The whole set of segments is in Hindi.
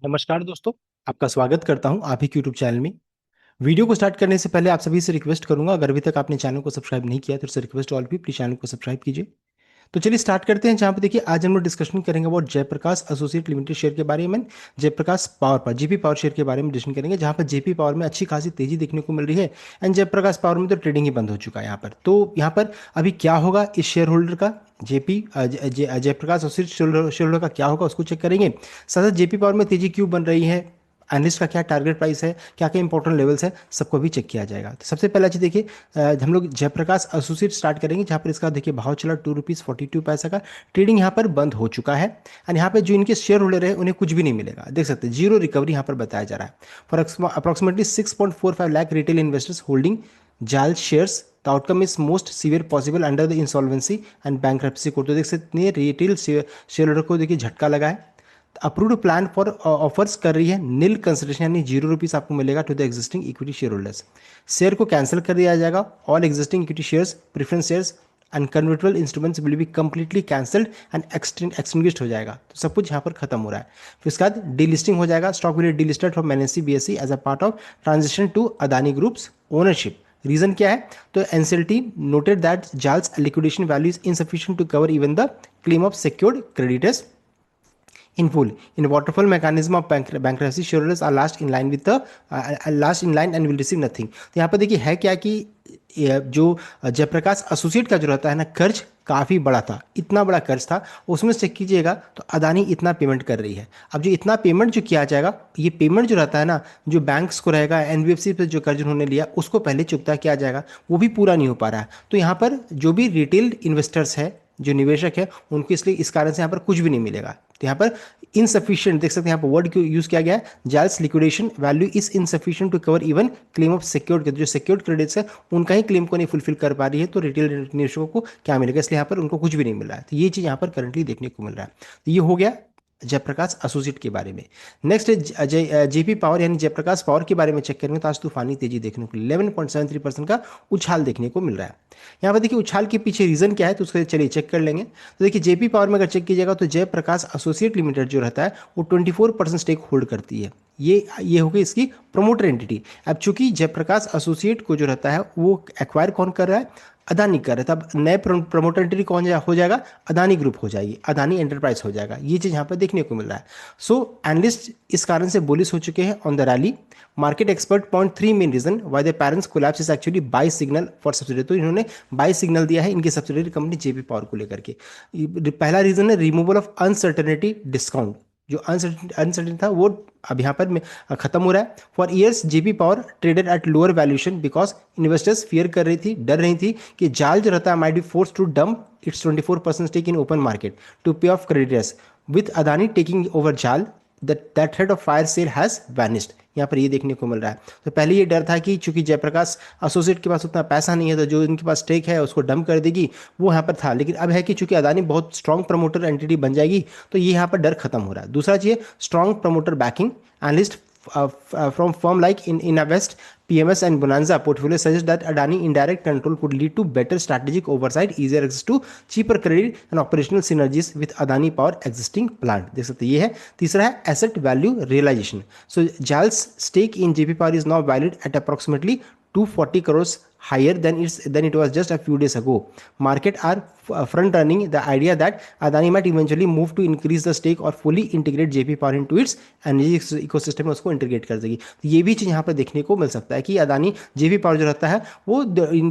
नमस्कार दोस्तों। आपका स्वागत करता हूं आप ही के यूट्यूब चैनल में। वीडियो को स्टार्ट करने से पहले आप सभी से रिक्वेस्ट करूंगा, अगर अभी तक आपने चैनल को सब्सक्राइब नहीं किया तो उससे रिक्वेस्ट ऑल भी प्लीज चैनल को सब्सक्राइब कीजिए। तो चलिए स्टार्ट करते हैं। जहां पे देखिए आज हम लोग डिस्कशन करेंगे about Jaiprakash associate limited share के बारे में, जयप्रकाश पावर पर जेपी पावर शेयर के बारे में डिस्कशन करेंगे, जहां पर जेपी पावर में अच्छी खासी तेजी देखने को मिल रही है एंड जयप्रकाश पावर में तो ट्रेडिंग ही बंद हो चुका है यहाँ पर। तो यहाँ पर अभी क्या होगा इस शेयर होल्डर का, जयप्रकाश एसोसिएट शेयर होल्डर का क्या होगा उसको चेक करेंगे। साथ साथ जेपी पावर में तेजी क्यों बन रही है, एनालिस्ट का क्या टारगेट प्राइस है, क्या क्या इंपॉर्टेंट लेवल्स है, सबको भी चेक किया जाएगा। तो सबसे पहला चीज देखिए, हम लोग जयप्रकाश एसोसिएट स्टार्ट करेंगे, जहाँ पर इसका देखिए भाव चला ₹2.42 का। ट्रेडिंग यहाँ पर बंद हो चुका है एंड यहाँ पे जो इनके शेयर होल्डर है उन्हें कुछ भी नहीं मिलेगा, देख सकते हैं जीरो रिकवरी यहाँ पर बताया जा रहा है। For approximately 6.45 lakh retail investors holding JAL shares, the outcome is most severe possible under the insolvency and bankruptcy code. तो देख सकते हैं रिटेल शेयर होल्डर को देखिए झटका लगा है। अप्रूव्ड प्लान फॉर ऑफर्स कर रही है नील कंसिडरेशन, यानी ₹0 आपको मिलेगा to the existing equity share holders. Share को कैंसिल कर दिया जाएगा। All existing equity shares, preference shares and convertible instruments will be completely cancelled and extinguished हो जाएगा। तो सब कुछ यहाँ पर खत्म हो रहा है। फिर उसके बाद डीलिस्टिंग हो जाएगा। Stock will delisted from NSC BSE as a part of transition to Adani groups ownership. Reason क्या है, तो NCLT noted that JAL's liquidation value is insufficient to cover even the claim of secured creditors in full. In waterfall mechanism of bankruptcy, shareholders are last in line with the last in line and will receive nothing. तो यहाँ पर देखिए है क्या कि जो जयप्रकाश एसोसिएट का जो रहता है ना, कर्ज काफ़ी बड़ा था, इतना बड़ा कर्ज था। उसमें चेक कीजिएगा तो अदानी इतना पेमेंट कर रही है। अब जो इतना पेमेंट जो किया जाएगा, ये पेमेंट जो रहता है ना, जो बैंक्स को रहेगा, एनबीएफसी पे जो कर्ज उन्होंने लिया उसको पहले चुकता किया जाएगा, वो भी पूरा नहीं हो पा रहा है। तो यहाँ पर जो भी रिटेल इन्वेस्टर्स है, जो निवेशक है, उनको इसलिए इस कारण से यहाँ पर कुछ भी नहीं मिलेगा। तो यहाँ पर इनसफिशियंट देख सकते हैं, यहाँ पर वर्ड क्यों यूज किया गया है, JAL's liquidation value is insufficient to cover even claim of secured, जो सिक्योर्ड क्रेडिट्स है उनका ही क्लेम को नहीं फुलफिल कर पा रही है। तो रिटेल निवेशकों को क्या मिलेगा, इसलिए यहाँ पर उनको कुछ भी नहीं मिल रहा है। तो ये चीज़ यहाँ पर करंटली देखने को मिल रहा है। तो ये हो गया जयप्रकाश एसोसिएट के बारे में। नेक्स्ट जेपी पावर यानी जयप्रकाश पावर के बारे में चेक करेंगे तो आज तूफानी तेजी देखने को 11.73% का उछाल देखने को मिल रहा है। यहाँ पर देखिए उछाल के पीछे रीजन क्या है, तो उसको चलिए चेक कर लेंगे। तो देखिए जेपी पावर में अगर चेक कीजिएगा तो जयप्रकाश एसोसिएट लिमिटेड जो रहता है वो 24% स्टेक होल्ड करती है। ये हो गई इसकी प्रमोटर एंटिटी। अब चूंकि जयप्रकाश एसोसिएट को जो रहता है वो एक्वायर कौन कर रहा है, अदानी कर रहा है। तब नए प्रमोटर एंटिटी कौन हो जाएगा, अदानी ग्रुप हो जाएगी, अदानी एंटरप्राइज हो जाएगा। ये चीज़ यहाँ पर देखने को मिल रहा है। सो एनालिस्ट इस कारण से बुलिश हो चुके हैं on the rally. Market expert point 3 main reason why the parents collapse is actually buy signal for subsidiary. तो इन्होंने बाय सिग्नल दिया है इनकी सब्सिडरी कंपनी जेपी पावर को लेकर के। पहला रीजन है रिमूवल ऑफ अनसर्टेनिटी डिस्काउंट। जो अनसर्टेन था वो अब यहाँ पर खत्म हो रहा है। For years JP power traded at lower valuation because investors fear कर रही थी, डर रही थी कि जाल जो रहता है might be force to dump its 24% stake in open market to pay off creditors. With Adani taking over JAL that threat of fire sale has vanished. यहाँ पर ये देखने को मिल रहा है। तो पहले ये डर था कि चूंकि जयप्रकाश एसोसिएट के पास उतना पैसा नहीं है तो जो इनके पास स्टेक है उसको डंप कर देगी, वो यहाँ पर था। लेकिन अब है कि चूंकि अदानी बहुत स्ट्रॉन्ग प्रमोटर एंटिटी बन जाएगी तो ये यहाँ पर डर खत्म हो रहा है। दूसरा चीज़ strong promoter backing. Analyst from firm like in Innovest, PMS and Bonanza portfolio suggest that Adani indirect control could lead to better strategic oversight, easier access to cheaper credit and operational synergies with Adani Power existing plant। देख सकते हैं ये है। तीसरा है asset value realization। So JAL's stake in JP Power is now valued at approximately 240 crores higher than it was just a few days ago. Market are front running the idea that Adani might eventually move to increase the stake or fully integrate JP Power into its energy ecosystem में उसको इंटीग्रेट कर देगी। तो ये भी चीज़ यहाँ पर देखने को मिल सकता है कि अदानी जेपी पावर जो रहता है वो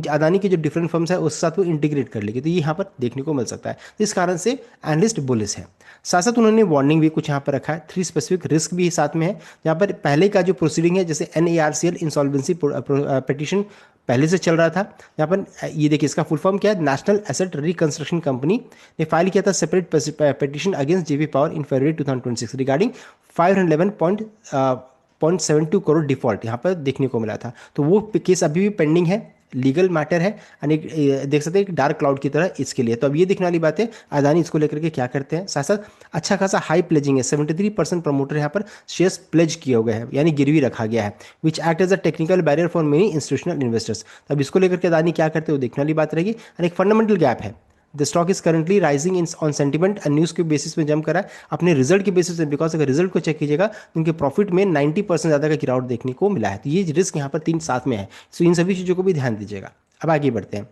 अदानी के जो डिफरेंट फर्म्स है उसके साथ वो इंटीग्रेट कर लेगी। तो ये यहाँ पर देखने को मिल सकता है। तो इस कारण से एनालिस्ट बुलिश है। साथ साथ उन्होंने वार्निंग भी कुछ यहाँ पर रखा है, 3 स्पेसिफिक रिस्क भी साथ में है। यहाँ पर पहले का जो प्रोसीडिंग है जैसे NARCL इंसॉल्वेंसी पिटीशन पहले से चल रहा था। यहाँ पर ये देखिए इसका फुल फॉर्म क्या है, नेशनल एसेट रिकंस्ट्रक्शन कंपनी ने फाइल किया था separate petition against JP power in February 2026 regarding 511.72 crore default यहाँ पर देखने को मिला था। तो वो केस अभी भी पेंडिंग है, लीगल मैटर है। एंड एक देख सकते हैं एक डार्क क्लाउड की तरह इसके लिए। तो अब ये देखने वाली बात है अदानी इसको लेकर के क्या करते हैं। साथ साथ अच्छा खासा हाई प्लेजिंग है, 73% प्रमोटर यहाँ पर शेयर्स प्लेज किए हुए हैं, यानी गिरवी रखा गया है, which act as a technical barrier for many institutional investors. अब इसको लेकर के अदानी क्या करते हैं वो देखने वाली बात रहेगी। और एक फंडामेंटल गैप है, the stock is currently rising in on sentiment and news के बेसिस पे जंप करा है अपने रिजल्ट के बेसिस पे, बिकॉज अगर रिजल्ट को चेक कीजिएगा तो उनके प्रॉफिट में 90% ज़्यादा का गिरावट देखने को मिला है। तो ये रिस्क यहाँ पर तीन साथ में है, सो इन सभी चीज़ों को भी ध्यान दीजिएगा। अब आगे बढ़ते हैं,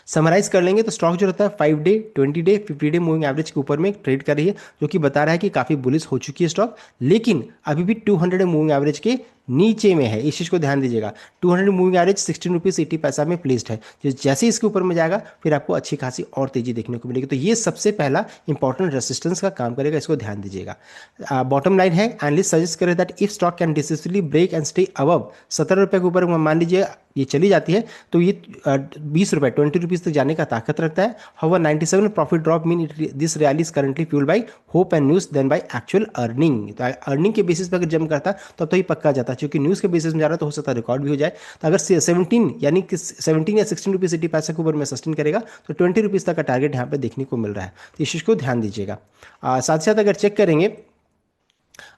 समराइज कर लेंगे तो स्टॉक जो रहता है 5 day, 20 day, 50 day moving average के ऊपर में ट्रेड कर रही है, जो कि बता रहा है कि काफ़ी बुलिश हो चुकी है स्टॉक, लेकिन अभी भी 200 मूविंग एवरेज के नीचे में है। इस चीज़ को ध्यान दीजिएगा। 200 मूविंग एवरेज 16 रुपीज़ 80 पैसा में प्लेस्ड है, जैसे ही इसके ऊपर में जाएगा फिर आपको अच्छी खासी और तेजी देखने को मिलेगी। तो ये सबसे पहला इंपॉर्टेंट रेसिस्टेंस का काम करेगा, इसको ध्यान दीजिएगा। बॉटम लाइन है, एनालिस्ट सजेस्ट करे that if stock can decisively break and stay above 17 रुपये के ऊपर मान लीजिए ये चली जाती है, तो ये 20 रुपये 20 रुपीज़ तक जाने का ताकत रखता है। However 97 profit drop mean this rally is currently fueled by hope and news then by actual earning. तो अर्निंग के बेसिस पर अगर जम करता तब तो ये पक्का जाता, क्योंकि न्यूज़ के बेसिस में जा रहा तो हो सकता है रिकॉर्ड भी हो जाए। तो अगर 17 यानी कि 17 या 16 रुपीज़ 80 पैसे के ऊपर में सस्टेन करेगा तो 20 रुपीज़ तक का टारगेट यहाँ पे देखने को मिल रहा है। तो इस चीज़ को ध्यान दीजिएगा। साथ साथ अगर चेक करेंगे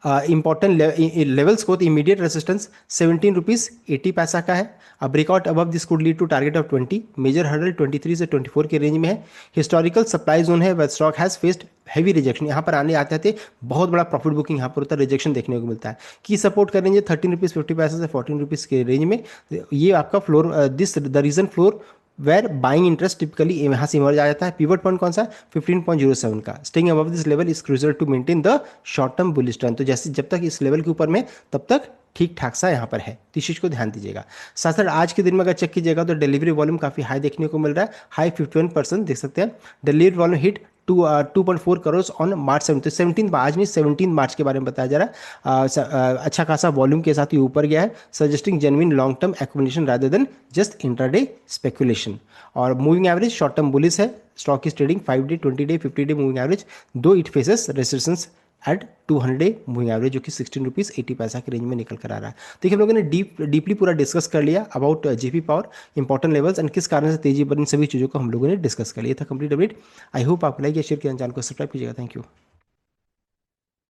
इंपॉर्टेंट लेवल्स को, तो इमीडिएट रेजिस्टेंस 17 रुपीज़ 80 पैसा का है। अब breakout above this could lead to target of 20। Major hurdle 23 से 24 के रेंज में है। हिस्टोरिकल सप्लाई जोन है, where stock has faced heavy rejection. यहाँ पर आने आते थे बहुत बड़ा प्रॉफिट बुकिंग यहाँ पर होता है, रिजेक्शन देखने को मिलता है। की सपोर्ट कर रेंज है 13 रुपीज़ 50 पैसे से 14 रुपीज़ के रेंज में। ये आपका floor, this the reason floor where buying interest typically यहाँ से इमर्ज आ जाता है। पिवट पॉइंट कौन सा है? 15.07 का। Staying above this level is crucial to maintain the short term bullish turn. तो जैसे जब तक इस लेवल के ऊपर में तब तक ठीक ठाक सा यहाँ पर है, तो इस चीज़ को ध्यान दीजिएगा। साथ साथ आज के दिन में अगर चेक कीजिएगा तो डिलीवरी वॉल्यूम काफ़ी हाई देखने को मिल रहा है, हाई 51% देख सकते हैं। Delivery volume hit 2.4 crore on March 7, तो 17 आज नहीं 17 मार्च के बारे में बताया जा रहा है। अच्छा खासा वॉल्यूम के साथ ही ऊपर गया है, suggesting genuine long term accumulation rather than just intraday speculation. और moving average short term bullish है, stock is trading 5 day, 20 day, 50 day moving average, though it faces resistance at 200 day moving average, जो कि 16 रुपीज़ 80 पैसा के रेंज में निकल कर आ रहा है। देखिए हम लोगों ने डीपली पूरा डिस्कस कर लिया about JP power, important levels and किस कारण से तेजी बनी, सभी चीज़ों को हम लोगों ने डिस्कस कर लिया था। Complete update. आई होप आपको लाइक या शेयर किया, चैनल को सब्सक्राइब कीजिएगा। Thank you.